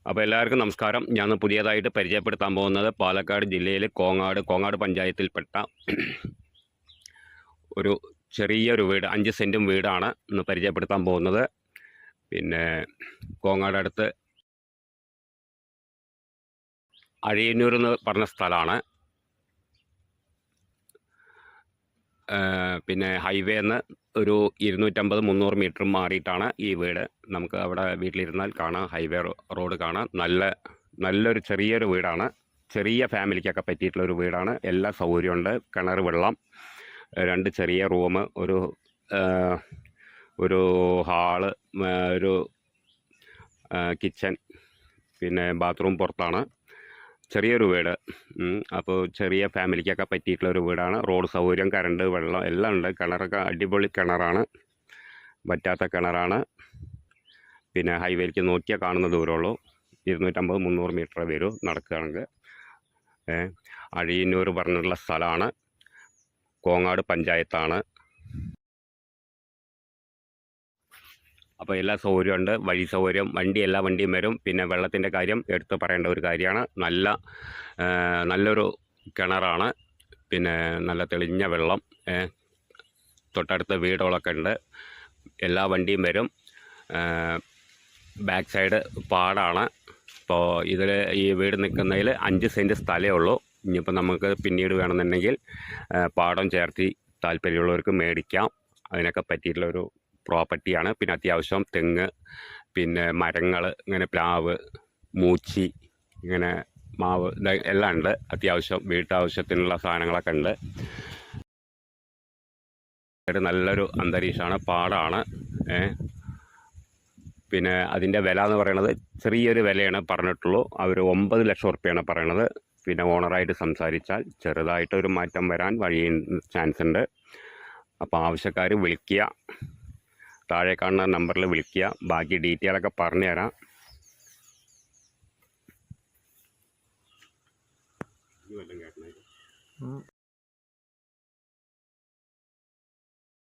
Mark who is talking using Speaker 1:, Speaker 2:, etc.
Speaker 1: അപ്പോൾ എല്ലാവർക്കും നമസ്കാരം. ഞാൻ പുതിയതായിട്ട് പരിചയപ്പെടുത്താൻ പോകുന്നത് പാലക്കാട് ജില്ലയിൽ കോങ്ങാട് പഞ്ചായത്തിൽപ്പെട്ട ഒരു ചെറിയൊരു വീട് 5 സെൻറ്റും വീടാണ് ഇന്ന് പരിചയപ്പെടുത്താൻ പോകുന്നത്. പിന്നെ കോങ്ങാട് അടുത്ത് അഴിയന്നൂർ എന്ന് പറഞ്ഞ സ്ഥലമാണ്. പിന്നെ ഹൈവേന്ന് ഒരു 250-300 മീറ്റർ മാറിയിട്ടാണ് ഈ വീട്. നമുക്ക് അവിടെ വീട്ടിലിരുന്നാൽ കാണാം, ഹൈവേ റോഡ് കാണാം. നല്ലൊരു ചെറിയൊരു വീടാണ്. ചെറിയ ഫാമിലിക്കൊക്കെ പറ്റിയിട്ടുള്ളൊരു വീടാണ്. എല്ലാ സൗകര്യമുണ്ട്. കിണർ വെള്ളം, 2 ചെറിയ റൂം, ഒരു ഹാള്, ഒരു കിച്ചൺ, പിന്നെ ബാത്റൂം പുറത്താണ്. ചെറിയൊരു വീട്. അപ്പോൾ ചെറിയ ഫാമിലിക്കൊക്കെ പറ്റിയിട്ടുള്ളൊരു വീടാണ്. റോഡ് സൗകര്യം, കറണ്ട്, വെള്ളം എല്ലാം ഉണ്ട്. കിണറൊക്കെ അടിപൊളി കിണറാണ്, വറ്റാത്ത കിണറാണ്. പിന്നെ ഹൈവേയിലേക്ക് നോക്കിയാൽ കാണുന്ന ദൂരമുള്ളൂ. 250-300 മീറ്റർ വരും നടക്കുകയാണെങ്കിൽ. അഴിയന്നൂർ പറഞ്ഞിട്ടുള്ള സ്ഥലമാണ്. കോങ്ങാട് പഞ്ചായത്താണ്. അപ്പോൾ എല്ലാ സൗകര്യമുണ്ട്. വഴി സൗകര്യം, എല്ലാ വണ്ടിയും വരും. പിന്നെ വെള്ളത്തിൻ്റെ കാര്യം എടുത്ത് പറയേണ്ട ഒരു കാര്യമാണ്. നല്ലൊരു കിണറാണ്. പിന്നെ നല്ല തെളിഞ്ഞ വെള്ളം, തൊട്ടടുത്ത വീടുകളൊക്കെ ഉണ്ട്. എല്ലാ വണ്ടിയും വരും. ബാക്ക് സൈഡ് പാടാണ്. ഇപ്പോൾ ഈ വീട് നിൽക്കുന്നതിൽ 5 സെൻറ്റ് സ്ഥലമേ ഉള്ളൂ. ഇനിയിപ്പോൾ നമുക്ക് പിന്നീട് വേണമെന്നുണ്ടെങ്കിൽ പാടം ചേർത്തി താല്പര്യമുള്ളവർക്ക് മേടിക്കാം. അതിനൊക്കെ പറ്റിയിട്ടുള്ളൊരു പ്രോപ്പർട്ടിയാണ്. പിന്നെ അത്യാവശ്യം തെങ്ങ്, പിന്നെ മരങ്ങൾ, ഇങ്ങനെ പ്ലാവ്, മൂച്ചി, ഇങ്ങനെ മാവ് എല്ലാം ഉണ്ട്. അത്യാവശ്യം വീട്ടാവശ്യത്തിനുള്ള സാധനങ്ങളൊക്കെ ഉണ്ട്. നല്ലൊരു അന്തരീക്ഷമാണ്, പാടാണ്. പിന്നെ അതിൻ്റെ വില എന്ന് പറയുന്നത് ചെറിയൊരു വിലയാണ് പറഞ്ഞിട്ടുള്ളൂ. അവർ 9 ലക്ഷം റുപ്യാണ് പറയണത്. പിന്നെ ഓണറായിട്ട് സംസാരിച്ചാൽ ചെറുതായിട്ടൊരു മാറ്റം വരാൻ ചാൻസ് ഉണ്ട്. അപ്പോൾ ആവശ്യക്കാർ വിളിക്കുക. താഴെ കാണുന്ന നമ്പറിൽ വിളിക്കുക. ബാക്കി ഡീറ്റെയിലൊക്കെ പറഞ്ഞു തരാം.